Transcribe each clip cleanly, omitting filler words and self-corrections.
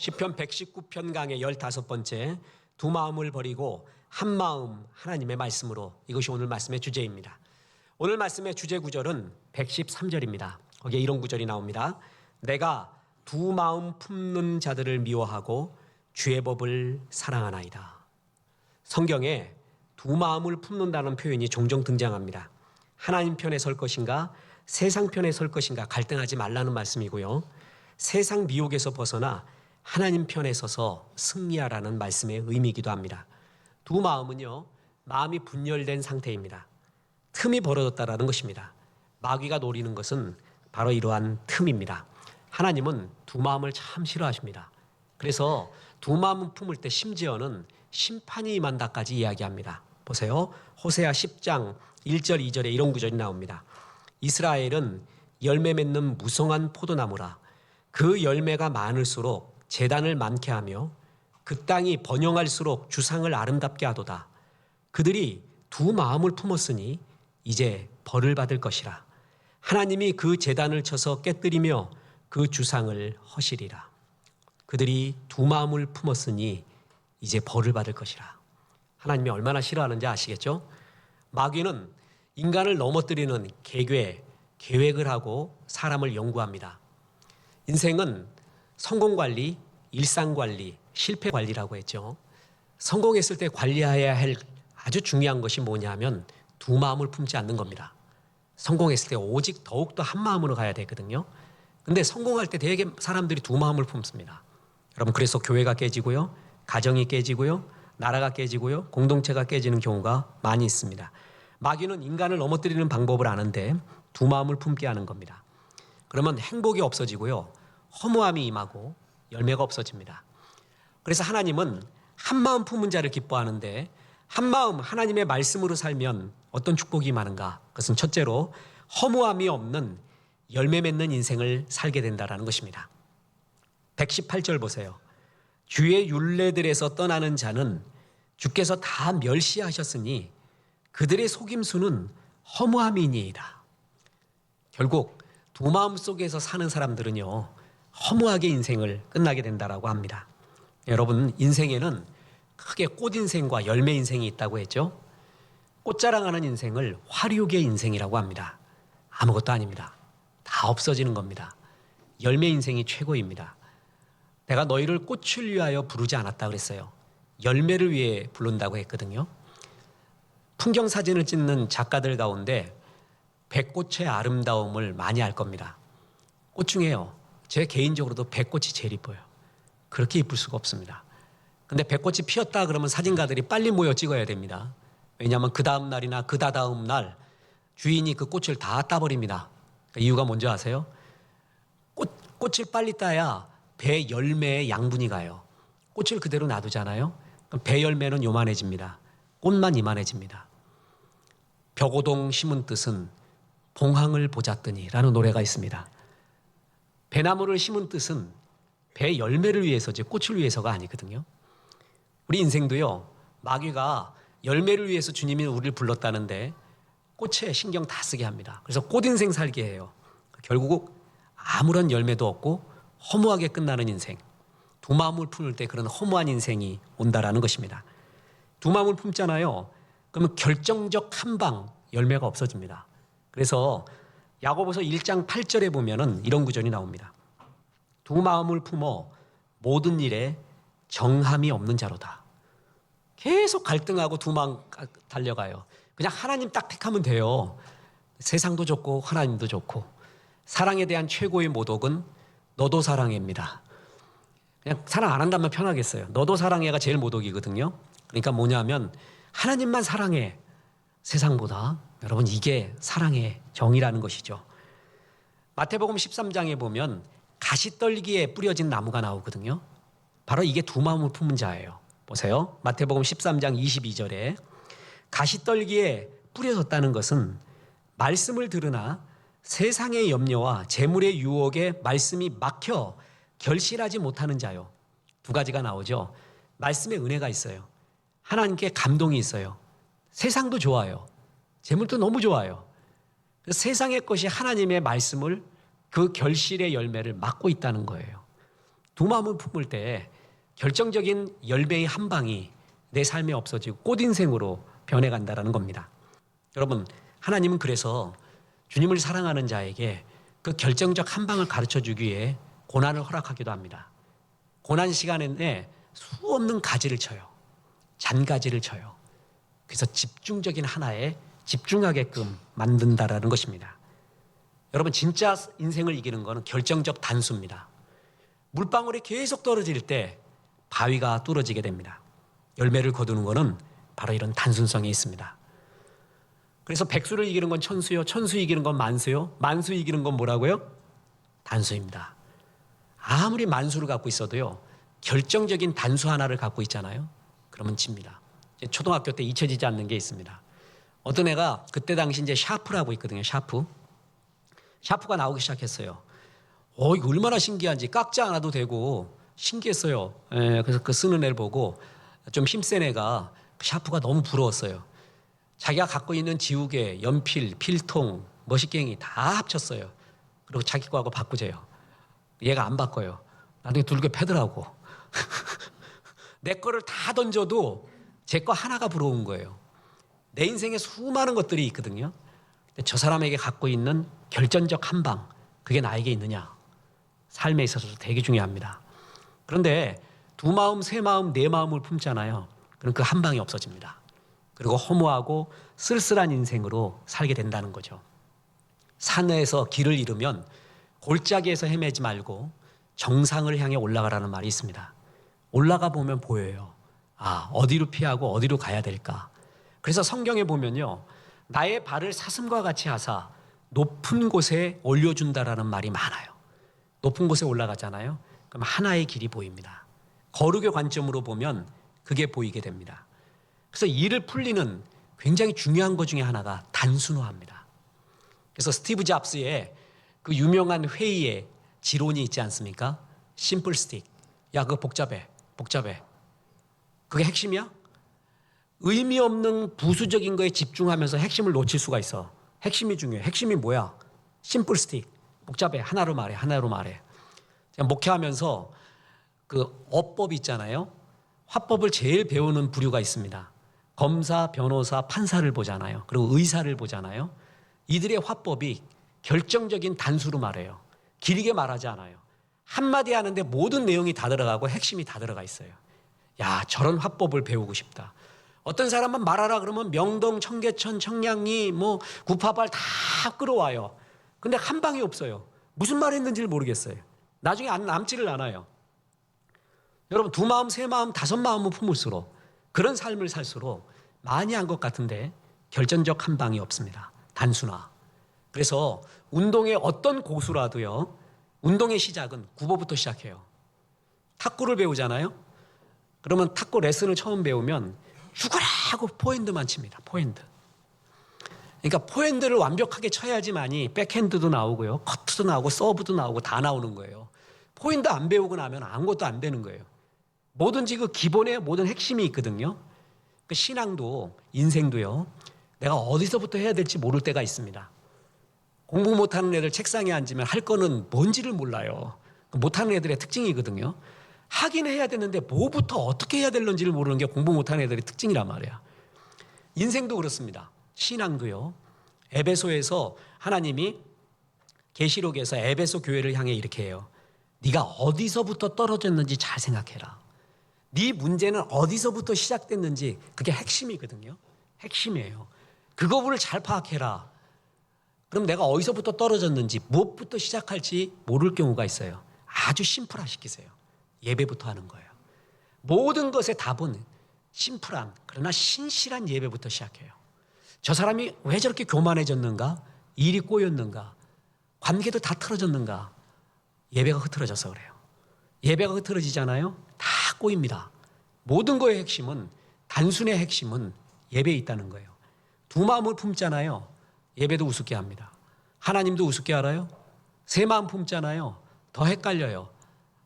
시편 119편 강의 15번째 두 마음을 버리고 한 마음 하나님의 말씀으로, 이것이 오늘 말씀의 주제입니다. 오늘 말씀의 주제 구절은 113절입니다. 거기에 이런 구절이 나옵니다. 내가 두 마음 품는 자들을 미워하고 주의 법을 사랑하나이다. 성경에 두 마음을 품는다는 표현이 종종 등장합니다. 하나님 편에 설 것인가 세상 편에 설 것인가 갈등하지 말라는 말씀이고요. 세상 미혹에서 벗어나 하나님 편에 서서 승리하라는 말씀의 의미이기도 합니다. 두 마음은요, 마음이 분열된 상태입니다. 틈이 벌어졌다라는 것입니다. 마귀가 노리는 것은 바로 이러한 틈입니다. 하나님은 두 마음을 참 싫어하십니다. 그래서 두 마음을 품을 때 심지어는 심판이 임한다까지 이야기합니다. 보세요. 호세아 10장 1절 2절에 이런 구절이 나옵니다. 이스라엘은 열매 맺는 무성한 포도나무라. 그 열매가 많을수록 재단을 많게 하며 그 땅이 번영할수록 주상을 아름답게 하도다. 그들이 두 마음을 품었으니 이제 벌을 받을 것이라. 하나님이 그 재단을 쳐서 깨뜨리며 그 주상을 허시리라. 그들이 두 마음을 품었으니 이제 벌을 받을 것이라. 하나님이 얼마나 싫어하는지 아시겠죠? 마귀는 인간을 넘어뜨리는 계획을 하고 사람을 연구합니다. 인생은 성공관리, 일상관리, 실패관리라고 했죠. 성공했을 때 관리해야 할 아주 중요한 것이 뭐냐면 두 마음을 품지 않는 겁니다. 성공했을 때 오직 더욱더 한 마음으로 가야 되거든요. 근데 성공할 때 되게 사람들이 두 마음을 품습니다. 여러분, 그래서 교회가 깨지고요, 가정이 깨지고요, 나라가 깨지고요, 공동체가 깨지는 경우가 많이 있습니다. 마귀는 인간을 넘어뜨리는 방법을 아는데 두 마음을 품게 하는 겁니다. 그러면 행복이 없어지고요, 허무함이 임하고 열매가 없어집니다. 그래서 하나님은 한 마음 품은 자를 기뻐하는데, 한 마음 하나님의 말씀으로 살면 어떤 축복이 임하는가? 그것은 첫째로 허무함이 없는 열매 맺는 인생을 살게 된다는 것입니다. 118절 보세요. 주의 율례들에서 떠나는 자는 주께서 다 멸시하셨으니 그들의 속임수는 허무함이니이다. 결국 두 마음 속에서 사는 사람들은요, 허무하게 인생을 끝나게 된다라고 합니다. 여러분, 인생에는 크게 꽃 인생과 열매 인생이 있다고 했죠. 꽃자랑하는 인생을 화류계 인생이라고 합니다. 아무것도 아닙니다. 다 없어지는 겁니다. 열매 인생이 최고입니다. 내가 너희를 꽃을 위하여 부르지 않았다 그랬어요. 열매를 위해 부른다고 했거든요. 풍경 사진을 찍는 작가들 가운데 백꽃의 아름다움을 많이 알 겁니다. 꽃 중에요, 제 개인적으로도 백꽃이 제일 이뻐요. 그렇게 이쁠 수가 없습니다. 근데 백꽃이 피었다 그러면 사진가들이 빨리 모여 찍어야 됩니다. 왜냐하면 그 다음 날이나 그 다다음 날 주인이 그 꽃을 다 따버립니다. 이유가 뭔지 아세요? 꽃을 빨리 따야 배 열매의 양분이 가요. 꽃을 그대로 놔두잖아요. 그럼 배 열매는 요만해집니다. 꽃만 이만해집니다. 벽오동 심은 뜻은 봉황을 보잡더니 라는 노래가 있습니다. 배나무를 심은 뜻은 배 열매를 위해서지 꽃을 위해서가 아니거든요. 우리 인생도요, 마귀가 열매를 위해서 주님이 우리를 불렀다는데 꽃에 신경 다 쓰게 합니다. 그래서 꽃 인생 살게 해요. 결국 아무런 열매도 없고 허무하게 끝나는 인생, 두 마음을 품을 때 그런 허무한 인생이 온다라는 것입니다. 두 마음을 품잖아요. 그러면 결정적 한 방 열매가 없어집니다. 그래서 야고보서 1장 8절에 보면은 이런 구절이 나옵니다. 두 마음을 품어 모든 일에 정함이 없는 자로다. 계속 갈등하고 두 마음 달려가요. 그냥 하나님 딱 택하면 돼요. 세상도 좋고 하나님도 좋고. 사랑에 대한 최고의 모독은 너도 사랑해입니다. 그냥 사랑 안 한다면 편하겠어요. 너도 사랑해가 제일 모독이거든요. 그러니까 뭐냐면 하나님만 사랑해, 세상보다. 여러분, 이게 사랑의 정의라는 것이죠. 마태복음 13장에 보면 가시떨기에 뿌려진 나무가 나오거든요. 바로 이게 두 마음을 품은 자예요. 보세요. 마태복음 13장 22절에 가시떨기에 뿌려졌다는 것은 말씀을 들으나 세상의 염려와 재물의 유혹에 말씀이 막혀 결실하지 못하는 자요. 두 가지가 나오죠. 말씀에 은혜가 있어요. 하나님께 감동이 있어요. 세상도 좋아요. 재물도 너무 좋아요. 세상의 것이 하나님의 말씀을, 그 결실의 열매를 막고 있다는 거예요. 두 마음을 품을 때 결정적인 열매의 한 방이 내 삶에 없어지고 꽃인생으로 변해간다는 겁니다. 여러분, 하나님은 그래서 주님을 사랑하는 자에게 그 결정적 한 방을 가르쳐주기 위해 고난을 허락하기도 합니다. 고난 시간에 수 없는 가지를 쳐요. 잔가지를 쳐요. 그래서 집중적인 하나에 집중하게끔 만든다라는 것입니다. 여러분, 진짜 인생을 이기는 것은 결정적 단수입니다. 물방울이 계속 떨어질 때 바위가 뚫어지게 됩니다. 열매를 거두는 것은 바로 이런 단순성이 있습니다. 그래서 백수를 이기는 건 천수요, 천수 이기는 건 만수요, 만수 이기는 건 뭐라고요? 단수입니다. 아무리 만수를 갖고 있어도요, 결정적인 단수 하나를 갖고 있잖아요. 그러면 집니다. 초등학교 때 잊혀지지 않는 게 있습니다. 어떤 애가 그때 당시 이제 샤프라고 있거든요. 샤프가 나오기 시작했어요. 이거 얼마나 신기한지, 깎지 않아도 되고 신기했어요. 그래서 그 쓰는 애를 보고 좀 힘센 애가 샤프가 너무 부러웠어요. 자기가 갖고 있는 지우개, 연필, 필통, 머시갱이 다 합쳤어요. 그리고 자기 거하고 바꾸재요. 얘가 안 바꿔요. 나중에 둘게 패더라고. 내 거를 다 던져도 제 거 하나가 부러운 거예요. 내 인생에 수많은 것들이 있거든요. 근데 저 사람에게 갖고 있는 결정적 한 방, 그게 나에게 있느냐? 삶에 있어서도 되게 중요합니다. 그런데 두 마음, 세 마음, 네 마음을 품잖아요. 그럼 그 한 방이 없어집니다. 그리고 허무하고 쓸쓸한 인생으로 살게 된다는 거죠. 산에서 길을 잃으면 골짜기에서 헤매지 말고 정상을 향해 올라가라는 말이 있습니다. 올라가 보면 보여요. 어디로 피하고 어디로 가야 될까? 그래서 성경에 보면요, 나의 발을 사슴과 같이 하사 높은 곳에 올려준다라는 말이 많아요. 높은 곳에 올라가잖아요. 그럼 하나의 길이 보입니다. 거룩의 관점으로 보면 그게 보이게 됩니다. 그래서 일을 풀리는 굉장히 중요한 것 중에 하나가 단순화입니다. 그래서 스티브 잡스의 그 유명한 회의의 지론이 있지 않습니까? 심플 스틱. 야, 그거 복잡해. 그게 핵심이야? 의미 없는 부수적인 거에 집중하면서 핵심을 놓칠 수가 있어. 핵심이 중요해. 핵심이 뭐야? 심플 스틱. 복잡해. 하나로 말해. 제가 목회하면서 그 어법 있잖아요. 화법을 제일 배우는 부류가 있습니다. 검사, 변호사, 판사를 보잖아요. 그리고 의사를 보잖아요. 이들의 화법이 결정적인 단수로 말해요. 길게 말하지 않아요. 한마디 하는데 모든 내용이 다 들어가고 핵심이 다 들어가 있어요. 야, 저런 화법을 배우고 싶다. 어떤 사람은 말하라 그러면 명동, 청계천, 청량리, 구파발 다 끌어와요. 근데 한 방이 없어요. 무슨 말 했는지를 모르겠어요. 나중에 남지를 않아요. 여러분, 두 마음, 세 마음, 다섯 마음을 품을수록, 그런 삶을 살수록 많이 한 것 같은데 결정적 한 방이 없습니다. 단순화. 그래서 운동의 어떤 고수라도요, 운동의 시작은 구보부터 시작해요. 탁구를 배우잖아요. 그러면 탁구 레슨을 처음 배우면 죽으라고 포핸드만 칩니다. 포핸드. 그러니까 포핸드를 완벽하게 쳐야지만이 백핸드도 나오고요, 커트도 나오고 서브도 나오고 다 나오는 거예요. 포핸드 안 배우고 나면 아무것도 안 되는 거예요. 뭐든지 그 기본에 모든 핵심이 있거든요. 그 신앙도 인생도요, 내가 어디서부터 해야 될지 모를 때가 있습니다. 공부 못하는 애들 책상에 앉으면 할 거는 뭔지를 몰라요. 못하는 애들의 특징이거든요. 하긴 해야 되는데 뭐부터 어떻게 해야 될는지를 모르는 게 공부 못하는 애들의 특징이란 말이야. 인생도 그렇습니다. 신앙도요. 에베소에서 하나님이 계시록에서 에베소 교회를 향해 이렇게 해요. 네가 어디서부터 떨어졌는지 잘 생각해라. 네 문제는 어디서부터 시작됐는지, 그게 핵심이거든요. 핵심이에요. 그거를 잘 파악해라. 그럼 내가 어디서부터 떨어졌는지, 무엇부터 시작할지 모를 경우가 있어요. 아주 심플화시키세요. 예배부터 하는 거예요. 모든 것의 답은 심플한, 그러나 신실한 예배부터 시작해요. 저 사람이 왜 저렇게 교만해졌는가? 일이 꼬였는가? 관계도 다 틀어졌는가? 예배가 흐트러져서 그래요. 예배가 흐트러지잖아요. 다 꼬입니다. 모든 거의 핵심은, 단순의 핵심은 예배에 있다는 거예요. 두 마음을 품잖아요. 예배도 우습게 합니다. 하나님도 우습게 알아요. 세 마음 품잖아요. 더 헷갈려요.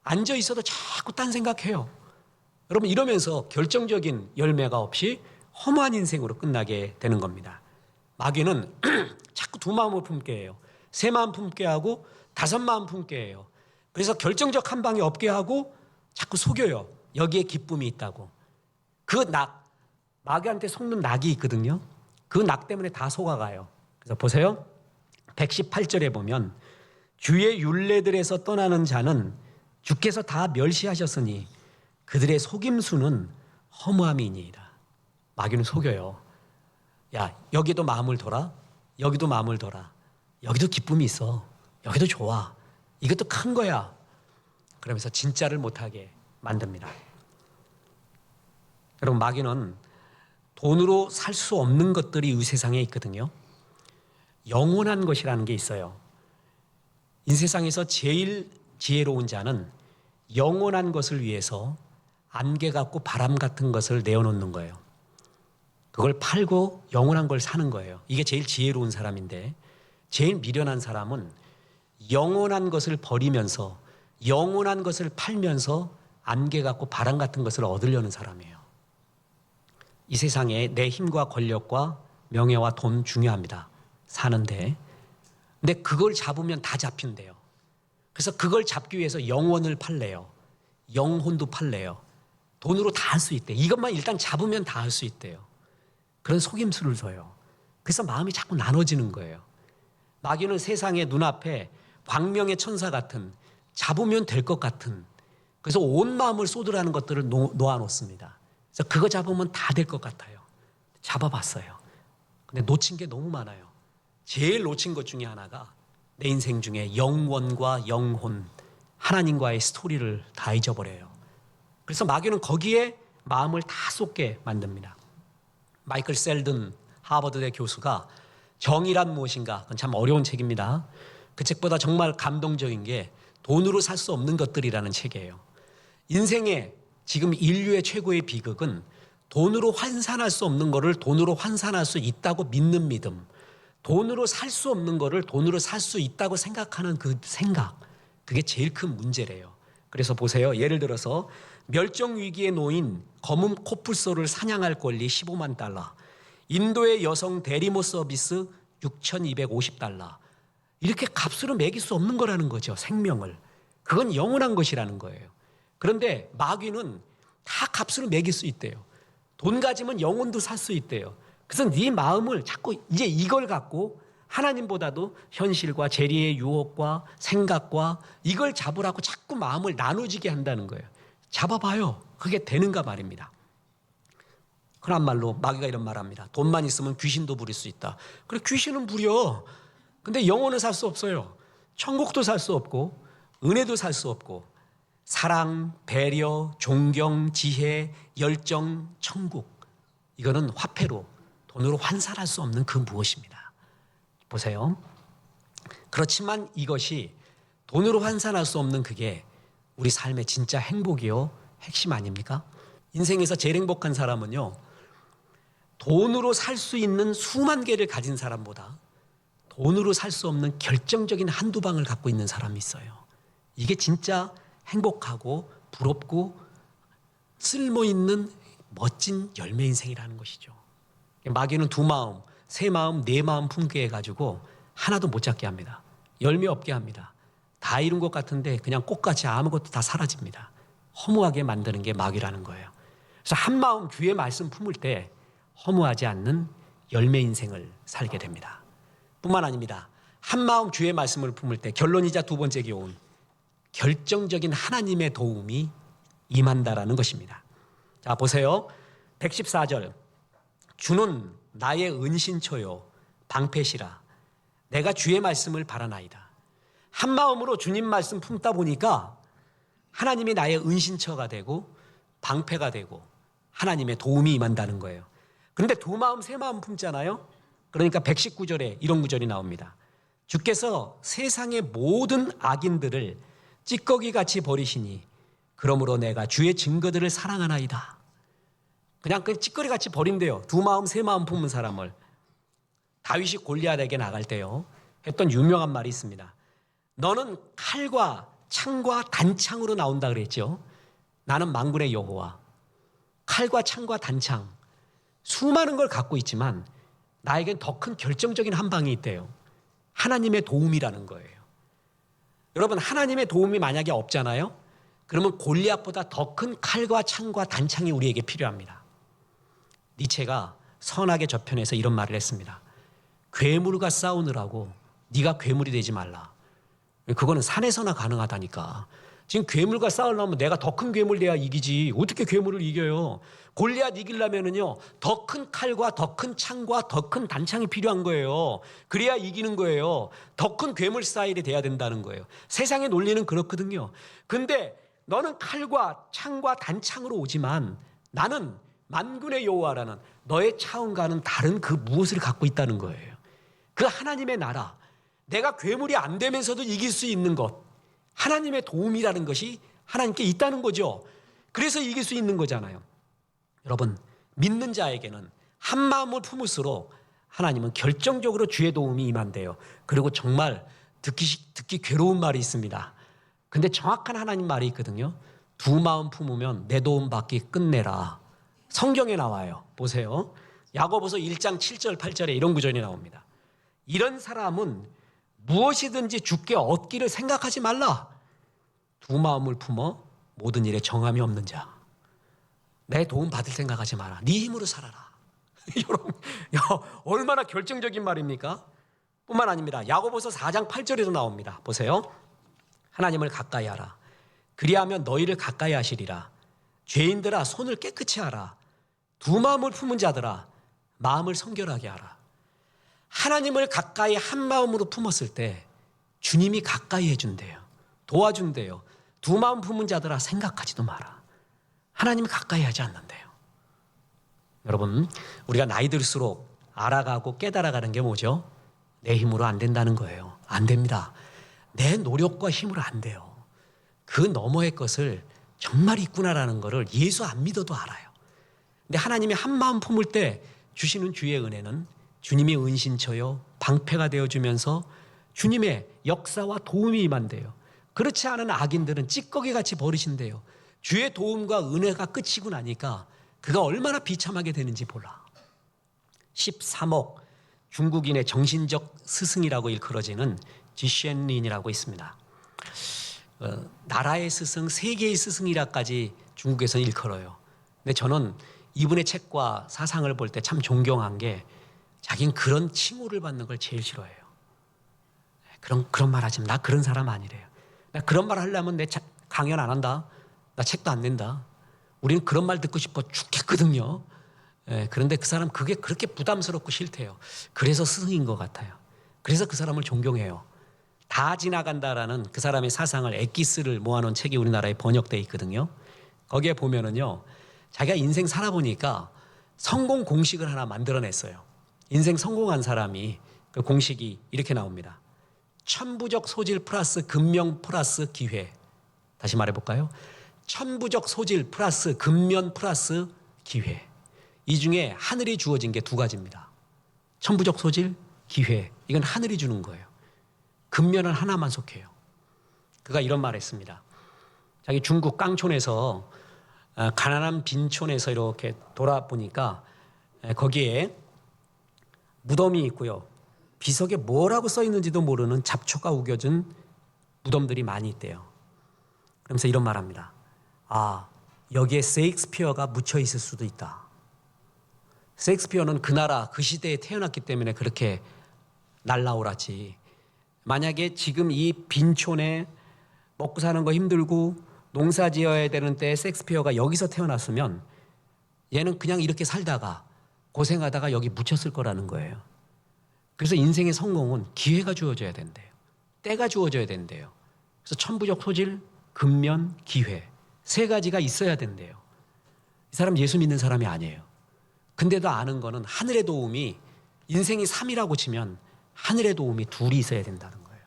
앉아 있어도 자꾸 딴 생각해요. 여러분, 이러면서 결정적인 열매가 없이 허무한 인생으로 끝나게 되는 겁니다. 마귀는 자꾸 두 마음을 품게 해요. 세 마음 품게 하고 다섯 마음 품게 해요. 그래서 결정적 한 방이 없게 하고 자꾸 속여요. 여기에 기쁨이 있다고. 마귀한테 속는 낙이 있거든요. 그 낙 때문에 다 속아가요. 그래서 보세요. 118절에 보면 주의 율례들에서 떠나는 자는 주께서 다 멸시하셨으니 그들의 속임수는 허무함이니이다. 마귀는 속여요. 야, 여기도 마음을 둬라. 여기도 마음을 둬라. 여기도 기쁨이 있어. 여기도 좋아. 이것도 큰 거야. 그러면서 진짜를 못하게 만듭니다. 여러분, 마귀는 돈으로 살 수 없는 것들이 이 세상에 있거든요. 영원한 것이라는 게 있어요. 이 세상에서 제일 지혜로운 자는 영원한 것을 위해서 안개 같고 바람 같은 것을 내어놓는 거예요. 그걸 팔고 영원한 걸 사는 거예요. 이게 제일 지혜로운 사람인데, 제일 미련한 사람은 영원한 것을 버리면서 영원한 것을 팔면서 안개 같고 바람 같은 것을 얻으려는 사람이에요. 이 세상에 내 힘과 권력과 명예와 돈 중요합니다. 사는데. 근데 그걸 잡으면 다 잡힌대요. 그래서 그걸 잡기 위해서 영혼을 팔래요. 영혼도 팔래요. 돈으로 다 할 수 있대요. 이것만 일단 잡으면 다 할 수 있대요. 그런 속임수를 줘요. 그래서 마음이 자꾸 나눠지는 거예요. 마귀는 세상의 눈앞에 광명의 천사 같은, 잡으면 될 것 같은, 그래서 온 마음을 쏟으라는 것들을 놓아놓습니다. 그래서 그거 잡으면 다 될 것 같아요. 잡아봤어요. 근데 놓친 게 너무 많아요. 제일 놓친 것 중에 하나가 내 인생 중에 영원과 영혼, 하나님과의 스토리를 다 잊어버려요. 그래서 마귀는 거기에 마음을 다 쏟게 만듭니다. 마이클 셀든 하버드대 교수가 정의란 무엇인가, 그건 참 어려운 책입니다. 그 책보다 정말 감동적인 게 돈으로 살 수 없는 것들이라는 책이에요. 인생의 지금 인류의 최고의 비극은 돈으로 환산할 수 없는 거를 돈으로 환산할 수 있다고 믿는 믿음, 돈으로 살 수 없는 거를 돈으로 살 수 있다고 생각하는 그 생각, 그게 제일 큰 문제래요. 그래서 보세요. 예를 들어서 멸종 위기에 놓인 검은 코뿔소를 사냥할 권리 $15만, 인도의 여성 대리모 서비스 $6,250, 이렇게 값으로 매길 수 없는 거라는 거죠. 생명을. 그건 영원한 것이라는 거예요. 그런데 마귀는 다 값으로 매길 수 있대요. 돈 가지면 영혼도 살 수 있대요. 그래서 네 마음을 자꾸 이제 이걸 갖고 하나님보다도 현실과 재리의 유혹과 생각과 이걸 잡으라고 자꾸 마음을 나눠지게 한다는 거예요. 잡아봐요. 그게 되는가 말입니다. 흔한 말로 마귀가 이런 말합니다. 돈만 있으면 귀신도 부릴 수 있다. 그래, 귀신은 부려. 근데 영혼은 살 수 없어요. 천국도 살 수 없고 은혜도 살 수 없고 사랑, 배려, 존경, 지혜, 열정, 천국, 이거는 화폐로, 돈으로 환산할 수 없는 그 무엇입니다. 보세요. 그렇지만 이것이 돈으로 환산할 수 없는 그게 우리 삶의 진짜 행복이요, 핵심 아닙니까? 인생에서 제일 행복한 사람은요, 돈으로 살 수 있는 수만 개를 가진 사람보다 돈으로 살 수 없는 결정적인 한두 방을 갖고 있는 사람이 있어요. 이게 진짜 행복하고 부럽고 쓸모있는 멋진 열매 인생이라는 것이죠. 마귀는 두 마음, 세 마음, 네 마음 품게 해가지고 하나도 못 잡게 합니다. 열매 없게 합니다. 다 이룬 것 같은데 그냥 꽃같이 아무것도 다 사라집니다. 허무하게 만드는 게 마귀라는 거예요. 그래서 한 마음 주의 말씀 품을 때 허무하지 않는 열매 인생을 살게 됩니다. 뿐만 아닙니다. 한 마음 주의 말씀을 품을 때 결론이자 두 번째 교훈, 결정적인 하나님의 도움이 임한다라는 것입니다. 자, 보세요. 114절. 주는 나의 은신처요 방패시라. 내가 주의 말씀을 바라나이다. 한 마음으로 주님 말씀 품다 보니까 하나님이 나의 은신처가 되고 방패가 되고 하나님의 도움이 임한다는 거예요. 그런데 두 마음, 세 마음 품잖아요. 그러니까 119절에 이런 구절이 나옵니다. 주께서 세상의 모든 악인들을 찌꺼기같이 버리시니 그러므로 내가 주의 증거들을 사랑하나이다. 그냥 그 찌꺼기같이 버린대요. 두 마음, 세 마음 품은 사람을. 다윗이 골리앗에게 나갈 때요, 했던 유명한 말이 있습니다. 너는 칼과 창과 단창으로 나온다 그랬죠. 나는 만군의 여호와. 칼과 창과 단창, 수많은 걸 갖고 있지만 나에겐 더 큰 결정적인 한 방이 있대요. 하나님의 도움이라는 거예요. 여러분, 하나님의 도움이 만약에 없잖아요? 그러면 골리앗보다 더 큰 칼과 창과 단창이 우리에게 필요합니다. 니체가 선악의 저편에서 이런 말을 했습니다. 괴물과 싸우느라고 네가 괴물이 되지 말라. 그거는 산에서나 가능하다니까. 지금 괴물과 싸우려면 내가 더 큰 괴물 돼야 이기지. 어떻게 괴물을 이겨요? 골리앗 이기려면은요, 더 큰 칼과 더 큰 창과 더 큰 단창이 필요한 거예요. 그래야 이기는 거예요. 더 큰 괴물 스타일이 돼야 된다는 거예요. 세상의 논리는 그렇거든요. 근데 너는 칼과 창과 단창으로 오지만 나는 만군의 여호와라는 너의 차원과는 다른 그 무엇을 갖고 있다는 거예요. 그 하나님의 나라, 내가 괴물이 안 되면서도 이길 수 있는 것, 하나님의 도움이라는 것이 하나님께 있다는 거죠. 그래서 이길 수 있는 거잖아요. 여러분, 믿는 자에게는 한 마음을 품을수록 하나님은 결정적으로 주의 도움이 임한대요. 그리고 정말 듣기 괴로운 말이 있습니다. 근데 정확한 하나님 말이 있거든요. 두 마음 품으면 내 도움 받기 끝내라. 성경에 나와요. 보세요. 야고보서 1장 7절 8절에 이런 구절이 나옵니다. 이런 사람은 무엇이든지 주께 얻기를 생각하지 말라. 두 마음을 품어 모든 일에 정함이 없는 자. 내 도움 받을 생각하지 마라. 네 힘으로 살아라. 여러분, 얼마나 결정적인 말입니까? 뿐만 아닙니다. 야고보서 4장 8절에도 나옵니다. 보세요. 하나님을 가까이 하라. 그리하면 너희를 가까이 하시리라. 죄인들아 손을 깨끗이 하라. 두 마음을 품은 자들아 마음을 성결하게 하라. 하나님을 가까이 한 마음으로 품었을 때 주님이 가까이 해준대요. 도와준대요. 두 마음 품은 자들아 생각하지도 마라. 하나님이 가까이 하지 않는데요. 여러분, 우리가 나이 들수록 알아가고 깨달아가는 게 뭐죠? 내 힘으로 안 된다는 거예요. 안 됩니다. 내 노력과 힘으로 안 돼요. 그 너머의 것을 정말 있구나라는 것을 예수 안 믿어도 알아요. 근데 하나님이 한 마음 품을 때 주시는 주의 은혜는 주님이 은신처요 방패가 되어주면서 주님의 역사와 도움이 임한대요. 그렇지 않은 악인들은 찌꺼기같이 버리신대요. 주의 도움과 은혜가 끝이고 나니까 그가 얼마나 비참하게 되는지 몰라. 13억 중국인의 정신적 스승이라고 일컬어지는 지셴린이라고 있습니다. 나라의 스승, 세계의 스승이라까지 중국에서는 일컬어요. 근데 저는 이분의 책과 사상을 볼 때 참 존경한 게 자기는 그런 칭호를 받는 걸 제일 싫어해요. 그런 말 하지 마. 나 그런 사람 아니래요. 나 그런 말 하려면 내 강연 안 한다. 나 책도 안 낸다. 우리는 그런 말 듣고 싶어 죽겠거든요. 그런데 그 사람 그게 그렇게 부담스럽고 싫대요. 그래서 스승인 것 같아요. 그래서 그 사람을 존경해요. 다 지나간다라는 그 사람의 사상을 엑기스를 모아놓은 책이 우리나라에 번역되어 있거든요. 거기에 보면은요, 자기가 인생 살아보니까 성공 공식을 하나 만들어냈어요. 인생 성공한 사람이 그 공식이 이렇게 나옵니다. 천부적 소질 플러스 근면 플러스 기회. 다시 말해볼까요? 천부적 소질 플러스 근면 플러스 기회. 이 중에 하늘이 주어진 게 두 가지입니다. 천부적 소질, 기회. 이건 하늘이 주는 거예요. 근면은 하나만 속해요. 그가 이런 말을 했습니다. 자기 중국 깡촌에서 가난한 빈촌에서 이렇게 돌아보니까 거기에 무덤이 있고요. 비석에 뭐라고 써 있는지도 모르는 잡초가 우겨진 무덤들이 많이 있대요. 그러면서 이런 말합니다. 아, 여기에 셰익스피어가 묻혀 있을 수도 있다. 셰익스피어는 그 나라, 그 시대에 태어났기 때문에 그렇게 날라오라지. 만약에 지금 이 빈촌에 먹고 사는 거 힘들고 농사 지어야 되는 때에 셰익스피어가 여기서 태어났으면 얘는 그냥 이렇게 살다가 고생하다가 여기 묻혔을 거라는 거예요. 그래서 인생의 성공은 기회가 주어져야 된대요. 때가 주어져야 된대요. 그래서 천부적 소질, 근면, 기회 세 가지가 있어야 된대요. 이 사람 예수 믿는 사람이 아니에요. 근데도 아는 거는 하늘의 도움이 인생이 3이라고 치면 하늘의 도움이 2이 있어야 된다는 거예요.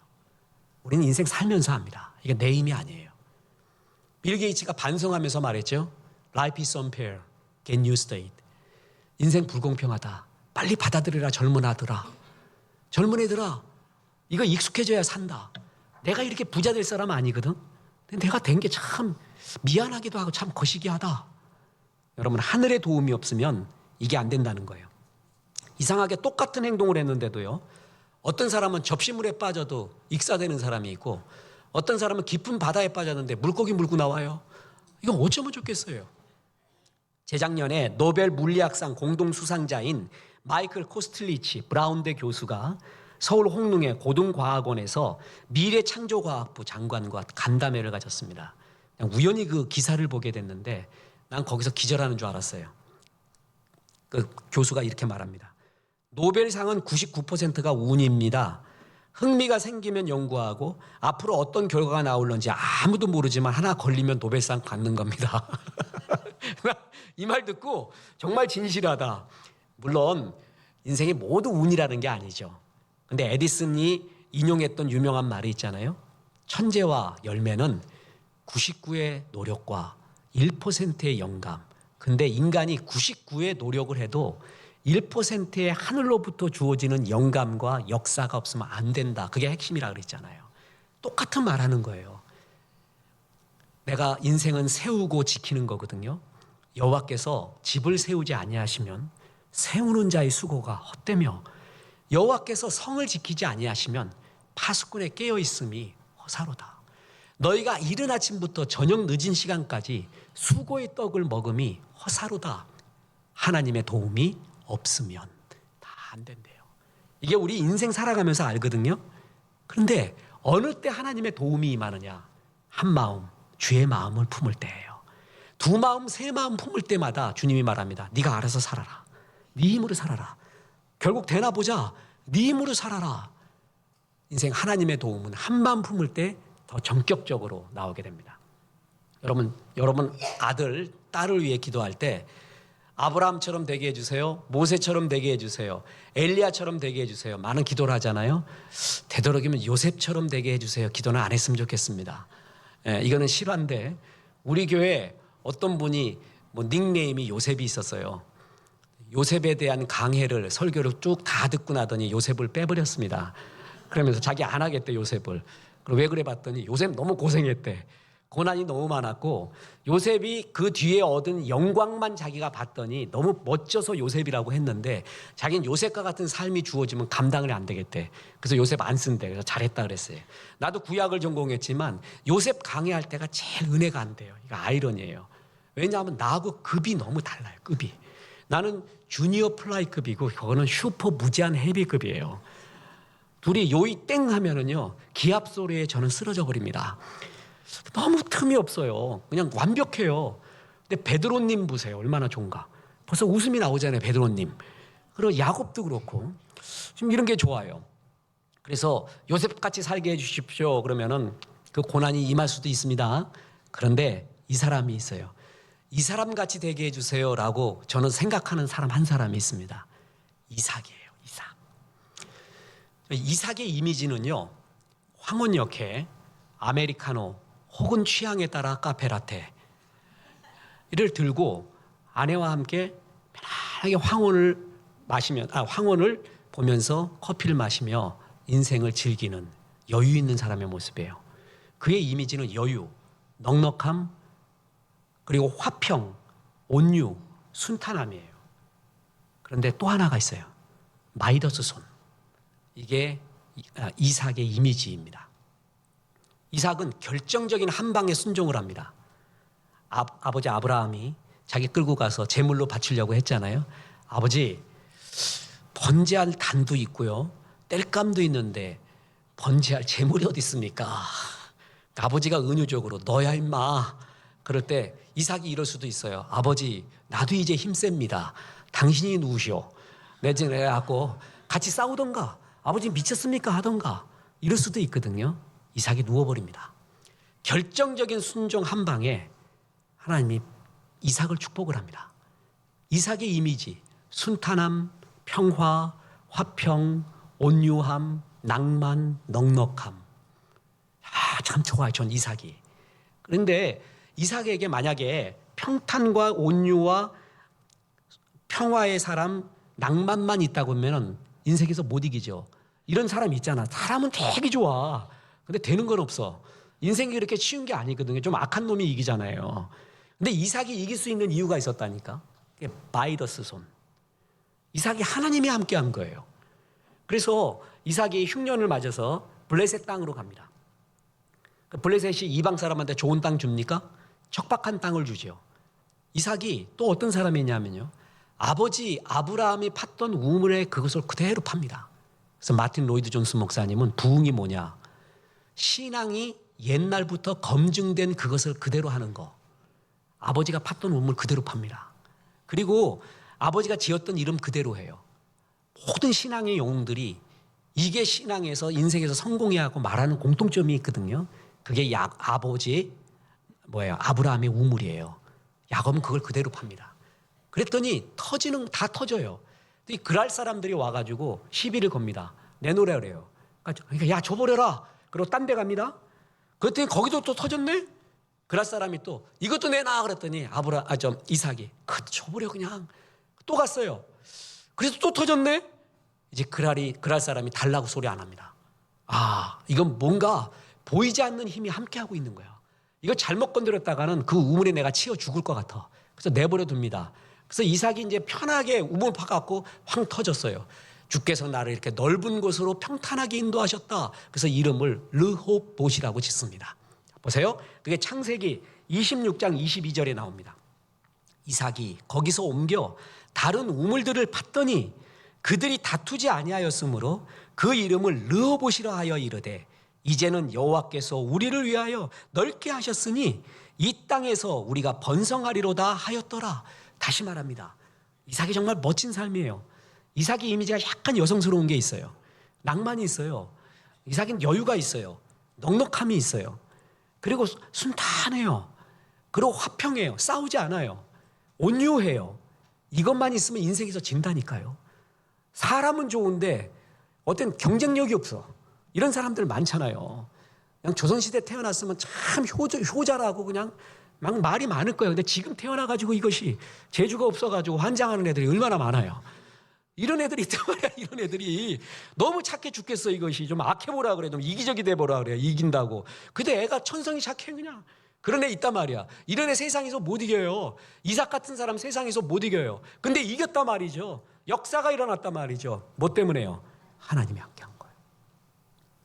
우리는 인생 살면서 합니다. 이게 내 힘이 아니에요. 빌 게이츠가 반성하면서 말했죠. Life is unfair. Get used to it. 인생 불공평하다. 빨리 받아들여라 젊은 아들아. 젊은 애들아. 이거 익숙해져야 산다. 내가 이렇게 부자 될 사람 아니거든. 근데 내가 된 게 참 미안하기도 하고 참 거시기하다. 여러분, 하늘의 도움이 없으면 이게 안 된다는 거예요. 이상하게 똑같은 행동을 했는데도요. 어떤 사람은 접시물에 빠져도 익사되는 사람이 있고 어떤 사람은 깊은 바다에 빠졌는데 물고기 물고 나와요. 이건 어쩌면 좋겠어요. 재작년에 노벨 물리학상 공동 수상자인 마이클 코스틀리치 브라운대 교수가 서울 홍릉의 고등과학원에서 미래창조과학부 장관과 간담회를 가졌습니다. 그냥 우연히 그 기사를 보게 됐는데 난 거기서 기절하는 줄 알았어요. 그 교수가 이렇게 말합니다. 노벨상은 99%가 운입니다. 흥미가 생기면 연구하고 앞으로 어떤 결과가 나올는지 아무도 모르지만 하나 걸리면 노벨상 받는 겁니다. 이 말 듣고 정말 진실하다. 물론 인생이 모두 운이라는 게 아니죠. 근데 에디슨이 인용했던 유명한 말이 있잖아요. 천재와 열매는 99의 노력과 1%의 영감. 근데 인간이 99의 노력을 해도 1%의 하늘로부터 주어지는 영감과 역사가 없으면 안 된다. 그게 핵심이라 그랬잖아요. 똑같은 말 하는 거예요. 내가 인생은 세우고 지키는 거거든요. 여호와께서 집을 세우지 아니하시면 세우는 자의 수고가 헛되며 여호와께서 성을 지키지 아니하시면 파수꾼의 깨어 있음이 허사로다. 너희가 이른 아침부터 저녁 늦은 시간까지 수고의 떡을 먹음이 허사로다. 하나님의 도움이 없으면 다 안 된대요. 이게 우리 인생 살아가면서 알거든요. 그런데 어느 때 하나님의 도움이 임하느냐? 한 마음, 주의 마음을 품을 때예요. 두 마음, 세 마음 품을 때마다 주님이 말합니다. 네가 알아서 살아라. 네 힘으로 살아라. 결국 되나 보자. 네 힘으로 살아라. 인생 하나님의 도움은 한 마음 품을 때 더 전격적으로 나오게 됩니다. 여러분 아들, 딸을 위해 기도할 때 아브라함처럼 되게 해주세요. 모세처럼 되게 해주세요. 엘리야처럼 되게 해주세요. 많은 기도를 하잖아요. 되도록이면 요셉처럼 되게 해주세요. 기도는 안 했으면 좋겠습니다. 이거는 실화인데 우리 교회 어떤 분이 닉네임이 요셉이 있었어요. 요셉에 대한 강해를 설교를 쭉 다 듣고 나더니 요셉을 빼버렸습니다. 그러면서 자기 안 하겠대 요셉을. 왜 그래 봤더니 요셉 너무 고생했대. 고난이 너무 많았고 요셉이 그 뒤에 얻은 영광만 자기가 봤더니 너무 멋져서 요셉이라고 했는데 자기는 요셉과 같은 삶이 주어지면 감당을 안 되겠대. 그래서 요셉 안 쓴대. 그래서 잘했다 그랬어요. 나도 구약을 전공했지만 요셉 강해할 때가 제일 은혜가 안 돼요. 이거 아이러니예요. 왜냐하면 나하고 급이 너무 달라요. 급이. 나는 주니어 플라이급이고 그거는 슈퍼 무제한 헤비급이에요. 둘이 요이 땡 하면은요 기합 소리에 저는 쓰러져 버립니다. 너무 틈이 없어요. 그냥 완벽해요. 근데 베드로님 보세요. 얼마나 좋은가. 벌써 웃음이 나오잖아요. 베드로님. 그리고 야곱도 그렇고 지금 이런 게 좋아요. 그래서 요셉같이 살게 해주십시오. 그러면은 그 고난이 임할 수도 있습니다. 그런데 이 사람이 있어요. 이 사람같이 되게 해주세요라고 저는 생각하는 사람 한 사람이 있습니다. 이삭이에요. 이삭의 이미지는요. 황혼역회, 아메리카노 혹은 취향에 따라 카페라테를 들고 아내와 함께 편하게 황혼을 보면서 커피를 마시며 인생을 즐기는 여유 있는 사람의 모습이에요. 그의 이미지는 여유, 넉넉함, 그리고 화평, 온유, 순탄함이에요. 그런데 또 하나가 있어요. 마이더스 손. 이게 이삭의 이미지입니다. 이삭은 결정적인 한 방에 순종을 합니다. 아버지 아브라함이 자기 끌고 가서 제물로 바치려고 했잖아요. 아버지 번제할 단도 있고요. 땔감도 있는데 번제할 제물이 어디 있습니까? 아버지가 은유적으로 너야 임마. 그럴 때 이삭이 이럴 수도 있어요. 아버지 나도 이제 힘셉니다. 당신이 누우시오. 내지내갖고 같이 싸우던가 아버지 미쳤습니까 하던가 이럴 수도 있거든요. 이삭이 누워버립니다. 결정적인 순종 한 방에 하나님이 이삭을 축복을 합니다. 이삭의 이미지 순탄함, 평화, 화평, 온유함, 낭만, 넉넉함. 참 좋아요. 전 이삭이. 그런데 이삭에게 만약에 평탄과 온유와 평화의 사람, 낭만만 있다고 하면 인생에서 못 이기죠. 이런 사람이 있잖아. 사람은 되게 좋아. 근데 되는 건 없어. 인생이 그렇게 쉬운 게 아니거든요. 좀 악한 놈이 이기잖아요. 근데 이삭이 이길 수 있는 이유가 있었다니까. 그게 마이더스 손. 이삭이 하나님이 함께한 거예요. 그래서 이삭이 흉년을 맞아서 블레셋 땅으로 갑니다. 블레셋이 이방 사람한테 좋은 땅 줍니까? 척박한 땅을 주죠. 이삭이 또 어떤 사람이냐면요, 아버지 아브라함이 팠던 우물에 그것을 그대로 팝니다. 그래서 마틴 로이드 존스 목사님은 부흥이 뭐냐, 신앙이 옛날부터 검증된 그것을 그대로 하는 거. 아버지가 팠던 우물 그대로 팝니다. 그리고 아버지가 지었던 이름 그대로 해요. 모든 신앙의 영웅들이 이게 신앙에서 인생에서 성공해야 하고 말하는 공통점이 있거든요. 그게 아버지 아브라함의 우물이에요. 야곱은 그걸 그대로 팝니다. 그랬더니 다 터져요. 그랄 사람들이 와가지고 시비를 겁니다. 내놓으라 그래요. 그러니까 야, 줘버려라. 그리고 딴 데 갑니다. 그랬더니 거기도 또 터졌네. 그랄 사람이 또 이것도 내놔 그랬더니 이삭이 줘버려 그냥. 또 갔어요. 그래서 또 터졌네. 이제 그랄 사람이 달라고 소리 안 합니다. 이건 뭔가 보이지 않는 힘이 함께하고 있는 거예요. 이거 잘못 건드렸다가는 그 우물에 내가 치여 죽을 것 같아. 그래서 내버려 둡니다. 그래서 이삭이 이제 편하게 우물 파갖고 황 터졌어요. 주께서 나를 이렇게 넓은 곳으로 평탄하게 인도하셨다. 그래서 이름을 르호봇이라고 짓습니다. 보세요. 그게 창세기 26장 22절에 나옵니다. 이삭이 거기서 옮겨 다른 우물들을 팠더니 그들이 다투지 아니하였으므로 그 이름을 르호봇이라 하여 이르되 이제는 여호와께서 우리를 위하여 넓게 하셨으니 이 땅에서 우리가 번성하리로다 하였더라. 다시 말합니다. 이삭이 정말 멋진 삶이에요. 이삭의 이미지가 약간 여성스러운 게 있어요. 낭만이 있어요. 이삭은 여유가 있어요. 넉넉함이 있어요. 그리고 순탄해요. 그리고 화평해요. 싸우지 않아요. 온유해요. 이것만 있으면 인생에서 진다니까요. 사람은 좋은데 어떤 경쟁력이 없어. 이런 사람들 많잖아요. 그냥 조선시대 태어났으면 참 효자라고 그냥 막 말이 많을 거예요. 근데 지금 태어나가지고 이것이 재주가 없어가지고 환장하는 애들이 얼마나 많아요. 이런 애들이 있단 말이야. 이런 애들이 너무 착해 죽겠어. 이것이 좀 악해보라 그래. 좀 이기적이 돼보라 그래. 이긴다고. 근데 애가 천성이 착해 그냥. 그런 애 있단 말이야. 이런 애 세상에서 못 이겨요. 이삭 같은 사람 세상에서 못 이겨요. 근데 이겼단 말이죠. 역사가 일어났단 말이죠. 뭐 때문에요? 하나님이 함께한 거예요.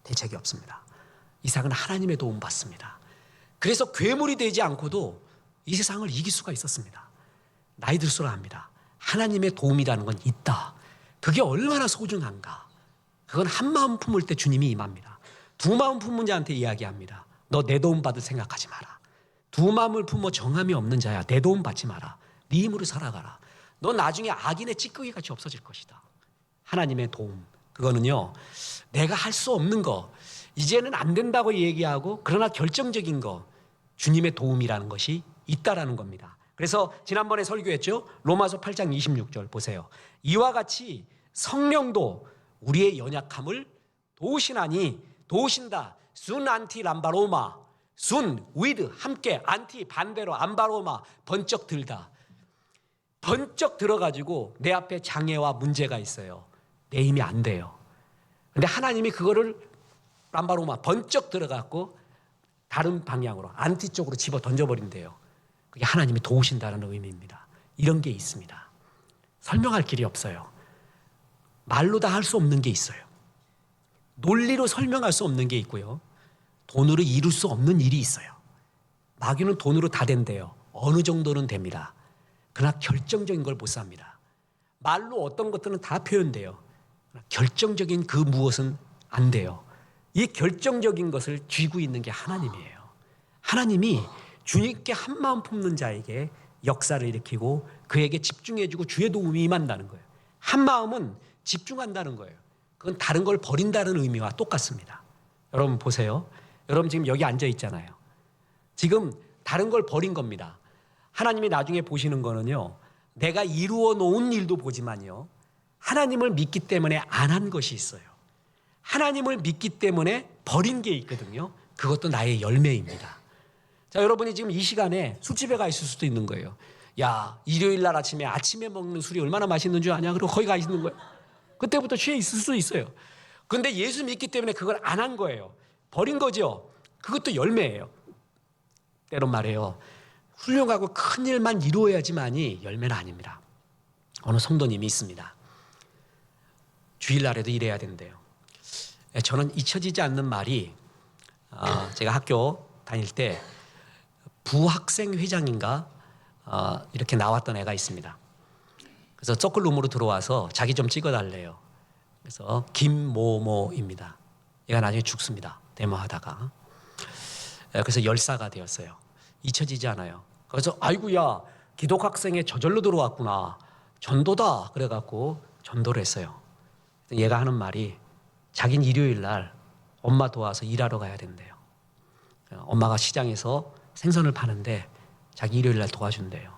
대책이 없습니다. 이삭은 하나님의 도움 받습니다. 그래서 괴물이 되지 않고도 이 세상을 이길 수가 있었습니다. 나이 들수록 압니다. 하나님의 도움이라는 건 있다. 그게 얼마나 소중한가. 그건 한 마음 품을 때 주님이 임합니다. 두 마음 품은 자한테 이야기합니다. 너 내 도움 받을 생각하지 마라. 두 마음을 품어 정함이 없는 자야. 내 도움 받지 마라. 네 힘으로 살아가라. 너 나중에 악인의 찌꺼기 같이 없어질 것이다. 하나님의 도움. 그거는요, 내가 할 수 없는 거, 이제는 안 된다고 얘기하고 그러나 결정적인 거, 주님의 도움이라는 것이 있다라는 겁니다. 그래서 지난번에 설교했죠. 로마서 8장 26절 보세요. 이와 같이 성령도 우리의 연약함을 도우신다. 순 안티 람바로마, 순 with 함께, 안티 반대로, 암바로마 번쩍 들다. 번쩍 들어가지고 내 앞에 장애와 문제가 있어요. 내 힘이 안 돼요. 근데 하나님이 그거를 람바로마 번쩍 들어갔고 다른 방향으로 안티 쪽으로 집어 던져버린대요. 그게 하나님이 도우신다는 의미입니다. 이런 게 있습니다. 설명할 길이 없어요. 말로 다 할 수 없는 게 있어요. 논리로 설명할 수 없는 게 있고요. 돈으로 이룰 수 없는 일이 있어요. 마귀는 돈으로 다 된대요. 어느 정도는 됩니다. 그러나 결정적인 걸 못 삽니다. 말로 어떤 것들은 다 표현돼요. 결정적인 그 무엇은 안 돼요. 이 결정적인 것을 쥐고 있는 게 하나님이에요. 하나님이 주님께 한 마음 품는 자에게 역사를 일으키고 그에게 집중해주고 주의 도움이 임한다는 거예요. 한 마음은 집중한다는 거예요. 그건 다른 걸 버린다는 의미와 똑같습니다. 여러분 보세요. 여러분 지금 여기 앉아 있잖아요. 지금 다른 걸 버린 겁니다. 하나님이 나중에 보시는 거는요, 내가 이루어 놓은 일도 보지만요, 하나님을 믿기 때문에 안 한 것이 있어요. 하나님을 믿기 때문에 버린 게 있거든요. 그것도 나의 열매입니다. 자, 여러분이 지금 이 시간에 술집에 가 있을 수도 있는 거예요. 야, 일요일 날 아침에 먹는 술이 얼마나 맛있는 줄 아냐? 그리고 거기 가 있는 거예요. 그때부터 취해 있을 수도 있어요. 그런데 예수 믿기 때문에 그걸 안 한 거예요. 버린 거죠. 그것도 열매예요. 때론 말해요. 훌륭하고 큰 일만 이루어야지만이 열매는 아닙니다. 어느 성도님이 있습니다. 주일날에도 일해야 된대요. 저는 잊혀지지 않는 말이 제가 학교 다닐 때 부학생 회장인가 이렇게 나왔던 애가 있습니다. 그래서 서클룸으로 들어와서 자기 좀 찍어달래요. 그래서 김모모입니다. 얘가 나중에 죽습니다. 데모하다가. 그래서 열사가 되었어요. 잊혀지지 않아요. 그래서 아이고야 기독학생회 저절로 들어왔구나. 전도다. 그래갖고 전도를 했어요. 얘가 하는 말이 자긴 일요일 날 엄마 도와서 일하러 가야 된대요. 엄마가 시장에서 생선을 파는데 자기 일요일 날 도와준대요.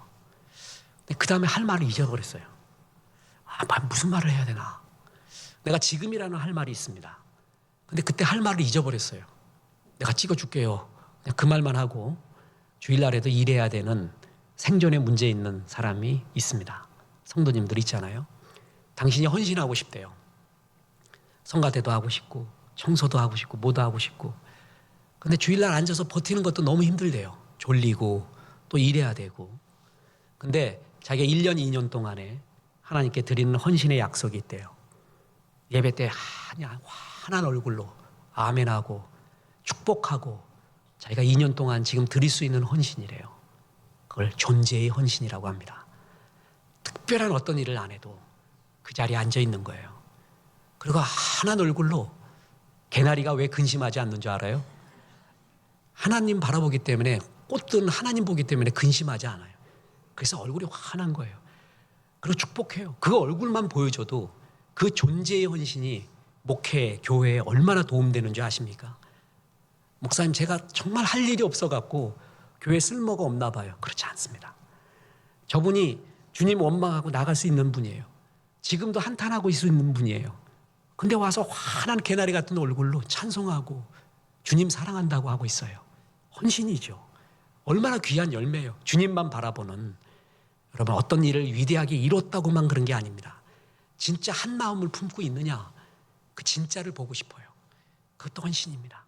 근데 그 다음에 할 말을 잊어버렸어요. 무슨 말을 해야 되나. 내가 지금이라는 할 말이 있습니다. 근데 그때 할 말을 잊어버렸어요. 내가 찍어줄게요. 그냥 그 말만 하고 주일날에도 일해야 되는 생존에 문제 있는 사람이 있습니다. 성도님들 있잖아요. 당신이 헌신하고 싶대요. 성가대도 하고 싶고 청소도 하고 싶고 뭐도 하고 싶고. 근데 주일날 앉아서 버티는 것도 너무 힘들대요. 졸리고 또 일해야 되고. 근데 자기가 1년 2년 동안에 하나님께 드리는 헌신의 약속이 있대요. 예배 때 그냥 환한 얼굴로 아멘하고 축복하고 자기가 2년 동안 지금 드릴 수 있는 헌신이래요. 그걸 존재의 헌신이라고 합니다. 특별한 어떤 일을 안 해도 그 자리에 앉아 있는 거예요. 그리고 환한 얼굴로 개나리가 왜 근심하지 않는 줄 알아요? 하나님 바라보기 때문에 꽃든 하나님 보기 때문에 근심하지 않아요. 그래서 얼굴이 환한 거예요. 그리고 축복해요. 그 얼굴만 보여줘도 그 존재의 헌신이 목회, 교회에 얼마나 도움되는 줄 아십니까? 목사님 제가 정말 할 일이 없어갖고 교회 쓸모가 없나 봐요. 그렇지 않습니다. 저분이 주님 원망하고 나갈 수 있는 분이에요. 지금도 한탄하고 있을 수 있는 분이에요. 근데 와서 환한 개나리 같은 얼굴로 찬송하고 주님 사랑한다고 하고 있어요. 헌신이죠. 얼마나 귀한 열매예요. 주님만 바라보는. 여러분 어떤 일을 위대하게 이뤘다고만 그런 게 아닙니다. 진짜 한 마음을 품고 있느냐 그 진짜를 보고 싶어요. 그것도 헌신입니다.